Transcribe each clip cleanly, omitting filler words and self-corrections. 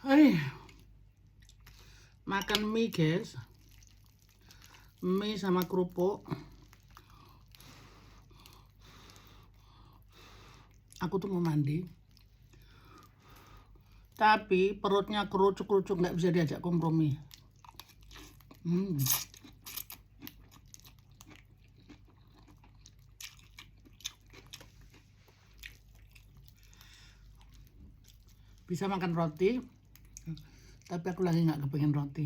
Hai, makan mie guys, mie sama kerupuk. Aku tuh mau mandi, tapi perutnya kerucuk-kerucuk, nggak bisa diajak kompromi. Bisa makan roti, tapi aku lagi nggak kepengen roti.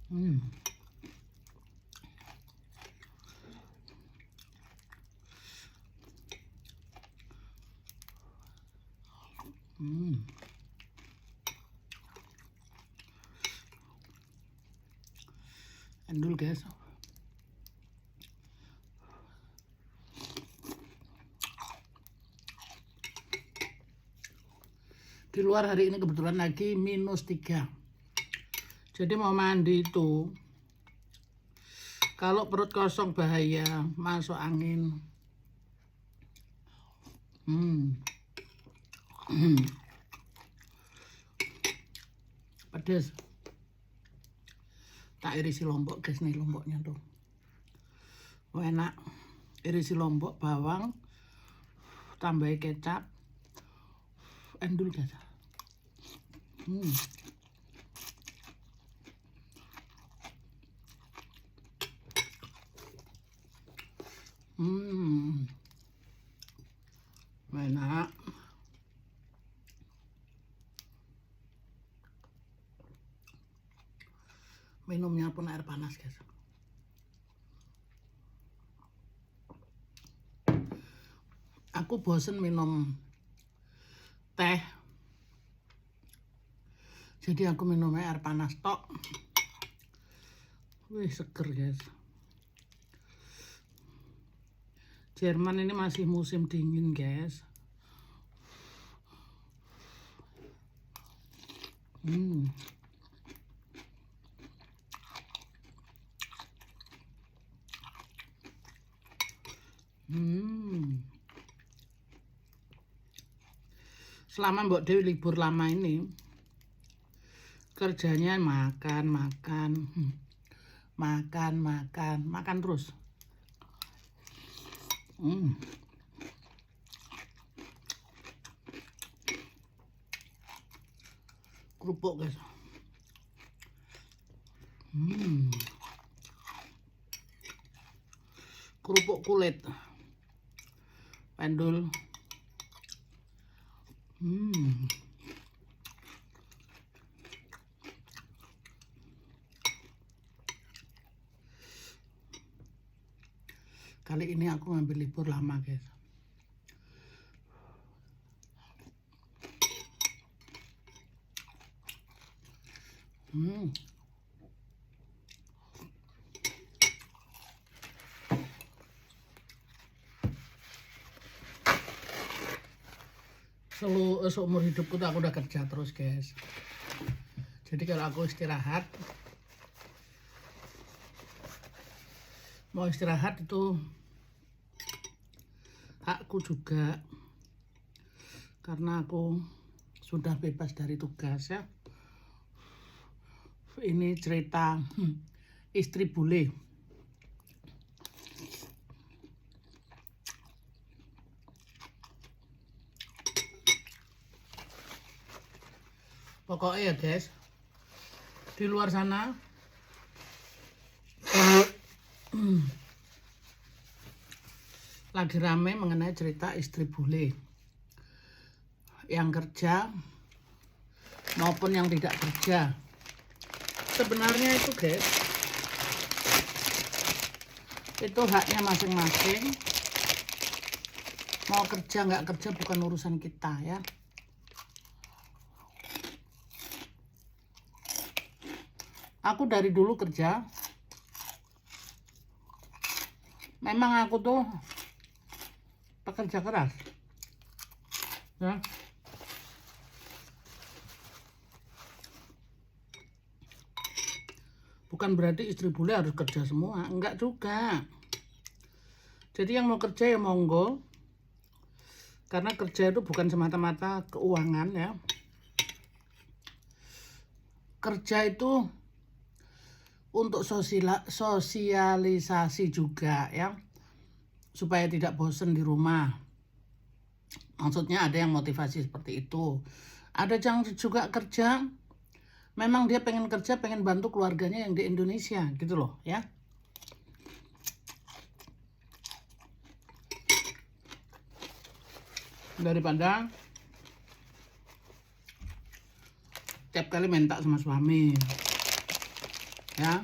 Hmm. Endul guys. Di luar hari ini kebetulan lagi -3. Jadi mau mandi itu, kalau perut kosong bahaya, masuk angin. Pedes. Tak irisi lombok guys, nih lomboknya tuh. Enak. Irisi lombok, bawang, tambah kecap, endul guys. Enak. Minumnya pun air panas guys. Aku bosen minum teh, jadi aku minumnya air panas tok. Wih, seger guys. Jerman ini masih musim dingin guys. Selama Mbok Dewi libur lama ini, kerjanya makan terus. Kerupuk guys. Kerupuk kulit, pendul. Kali ini aku ngambil libur lama guys. Seumur hidupku tuh aku udah kerja terus guys. Jadi kalau aku istirahat, mau istirahat itu hakku juga, karena aku sudah bebas dari tugas ya. Ini cerita istri bule. Pokoknya ya guys, di luar sana lagi rame mengenai cerita istri bule yang kerja maupun yang tidak kerja. Sebenarnya itu guys, itu haknya masing-masing. Mau kerja nggak kerja bukan urusan kita ya. Aku dari dulu kerja, memang aku tuh pekerja keras ya. Bukan berarti istri bule harus kerja semua, enggak juga. Jadi yang mau kerja ya monggo, Karena kerja itu bukan semata-mata keuangan ya. Kerja itu untuk sosialisasi juga ya. Supaya tidak bosen di rumah. Maksudnya ada yang motivasi seperti itu. Ada yang juga kerja, memang dia pengen kerja, pengen bantu keluarganya yang di Indonesia gitu loh ya. Daripada tiap kali minta sama suami ya.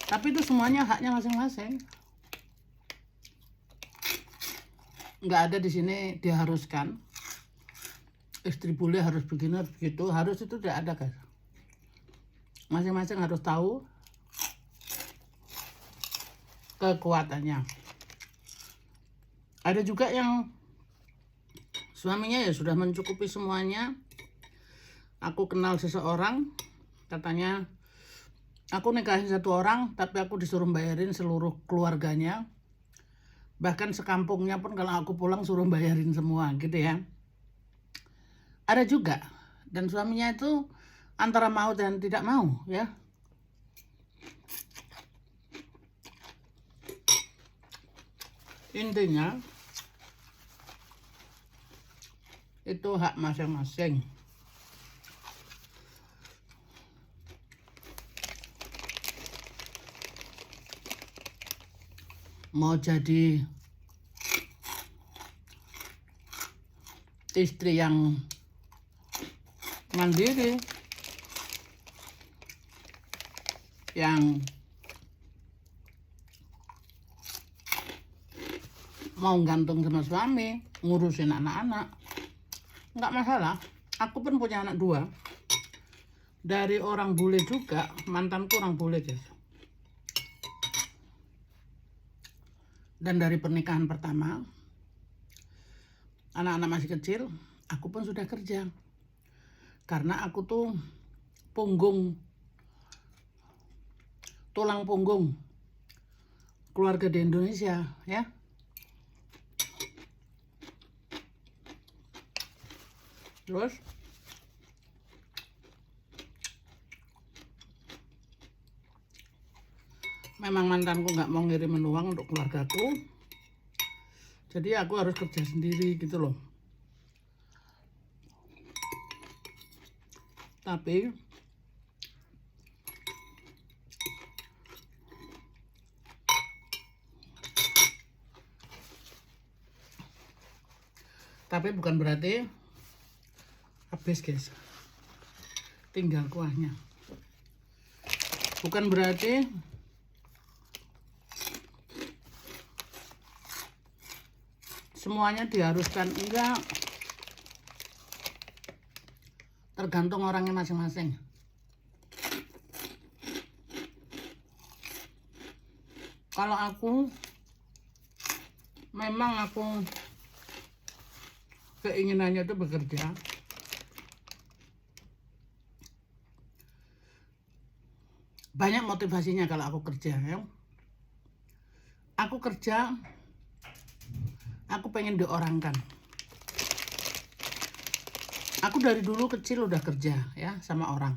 Tapi itu semuanya haknya masing-masing. Nggak ada di sini diharuskan istri boleh harus begini harus begitu, harus itu tidak ada guys. Masing-masing harus tahu kekuatannya. Ada juga yang suaminya ya sudah mencukupi semuanya. Aku kenal seseorang, katanya aku nikahin satu orang tapi aku disuruh bayarin seluruh keluarganya. Bahkan sekampungnya pun kalau aku pulang suruh bayarin semua gitu ya. Ada juga, dan suaminya itu antara mau dan tidak mau ya. Intinya itu hak masing-masing. Mau jadi istri yang mandiri, yang mau gantung sama suami, ngurusin anak-anak, nggak masalah. Aku pun punya anak 2 dari orang bule juga, mantanku orang bule guys. Dan dari pernikahan pertama, anak-anak masih kecil, aku pun sudah kerja. Karena aku tuh tulang punggung keluarga di Indonesia ya. Terus memang mantanku nggak mau ngirimin uang untuk keluargaku, jadi aku harus kerja sendiri gitu loh. Tapi bukan berarti habis guys, tinggal kuahnya. Bukan berarti semuanya diharuskan, enggak. Tergantung orangnya masing-masing. Kalau aku, memang aku keinginannya itu bekerja. Banyak motivasinya kalau aku kerja ya. Aku kerja, aku pengen diorangkan. Aku dari dulu kecil udah kerja ya sama orang.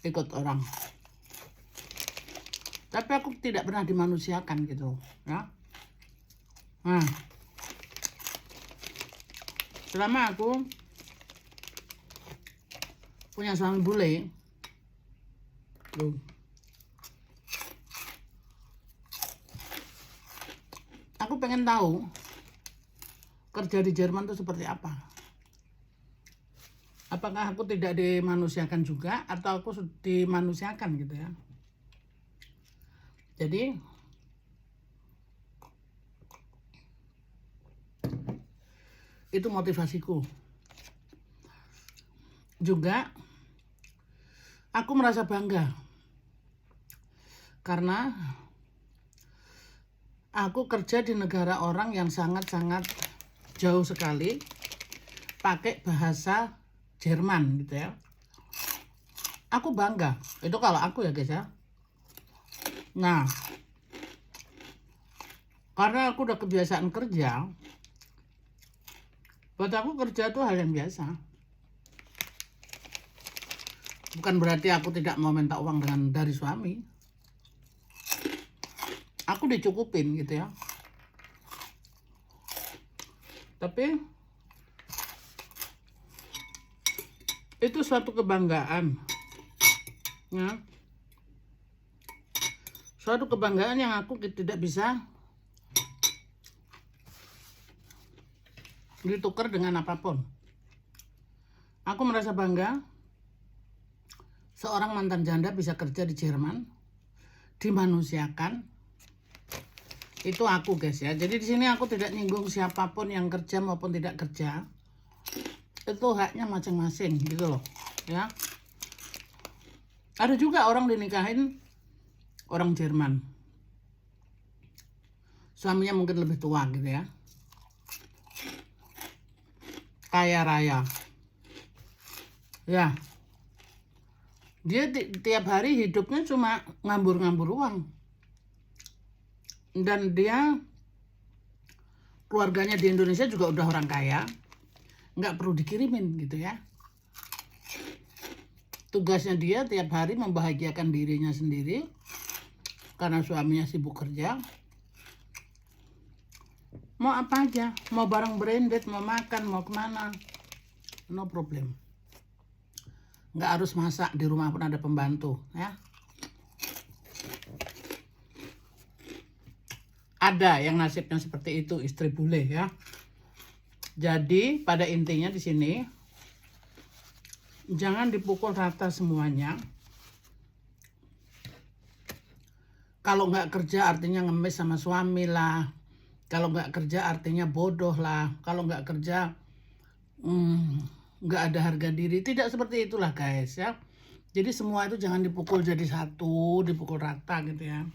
Ikut orang. Tapi aku tidak pernah dimanusiakan gitu ya. Nah, selama aku punya suami bule, tuh, aku pengen tahu kerja di Jerman itu seperti apa. Apakah aku tidak dimanusiakan juga atau aku dimanusiakan gitu ya. Jadi itu motivasiku. Juga aku merasa bangga karena aku kerja di negara orang yang sangat-sangat jauh sekali pakai bahasa Jerman gitu ya. Aku bangga. Itu kalau aku ya guys ya. Nah, Karena aku udah kebiasaan kerja. Buat aku kerja itu hal yang biasa. Bukan berarti aku tidak mau minta uang dari suami. Aku dicukupin gitu ya. Tapi itu suatu kebanggaan. Ya. Suatu kebanggaan yang aku tidak bisa ditukar dengan apapun. Aku merasa bangga seorang mantan janda bisa kerja di Jerman, dimanusiakan. Itu aku guys ya. Jadi di sini aku tidak nyinggung siapapun yang kerja maupun tidak kerja. Itu haknya masing-masing gitu loh ya. Ada juga orang dinikahin orang Jerman, suaminya mungkin lebih tua gitu ya, kaya raya ya. Dia tiap hari hidupnya cuma ngambur-ngambur uang. Dan dia keluarganya di Indonesia juga udah orang kaya, nggak perlu dikirimin gitu ya. Tugasnya dia tiap hari membahagiakan dirinya sendiri karena suaminya sibuk kerja. Mau apa aja, mau barang branded, mau makan, mau kemana, no problem. Nggak harus masak, di rumah pun ada pembantu ya. Ada yang nasibnya seperti itu, istri bule ya. Jadi pada intinya di sini jangan dipukul rata semuanya. Kalau nggak kerja artinya ngemis sama suami lah. Kalau nggak kerja artinya bodoh lah. Kalau nggak kerja nggak ada harga diri. Tidak seperti itulah guys ya. Jadi semua itu jangan dipukul jadi satu, dipukul rata gitu ya.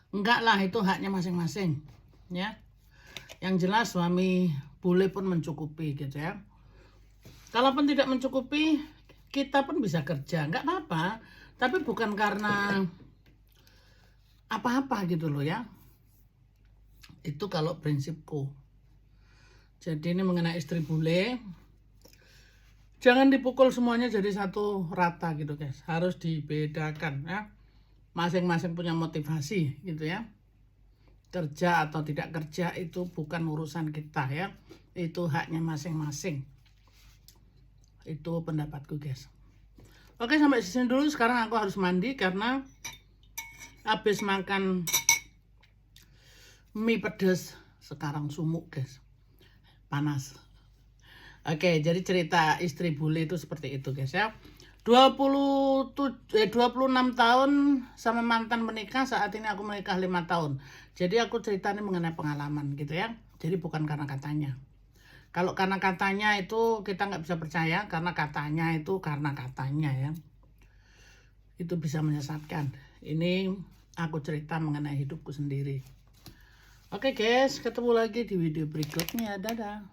Enggak lah, itu haknya masing-masing ya. Yang jelas suami bule pun mencukupi gitu ya. Kalaupun tidak mencukupi, kita pun bisa kerja, nggak apa-apa. Tapi bukan karena apa-apa gitu loh ya. Itu kalau prinsipku. Jadi ini mengenai istri bule, jangan dipukul semuanya jadi satu rata gitu guys. Harus dibedakan ya. Masing-masing punya motivasi gitu ya. Kerja atau tidak kerja itu bukan urusan kita ya. Itu haknya masing-masing. Itu pendapatku guys. Oke, sampai sini dulu. Sekarang aku harus mandi karena habis makan mie pedas. Sekarang sumuk guys, panas. Oke, jadi cerita istri bule itu seperti itu guys ya. 26 tahun sama mantan menikah. Saat ini aku menikah 5 tahun. Jadi aku cerita ini mengenai pengalaman gitu ya. Jadi bukan karena katanya. Kalau karena katanya itu kita nggak bisa percaya. Karena katanya itu karena katanya ya. Itu bisa menyesatkan. Ini aku cerita mengenai hidupku sendiri. Oke guys, ketemu lagi di video berikutnya. Dadah.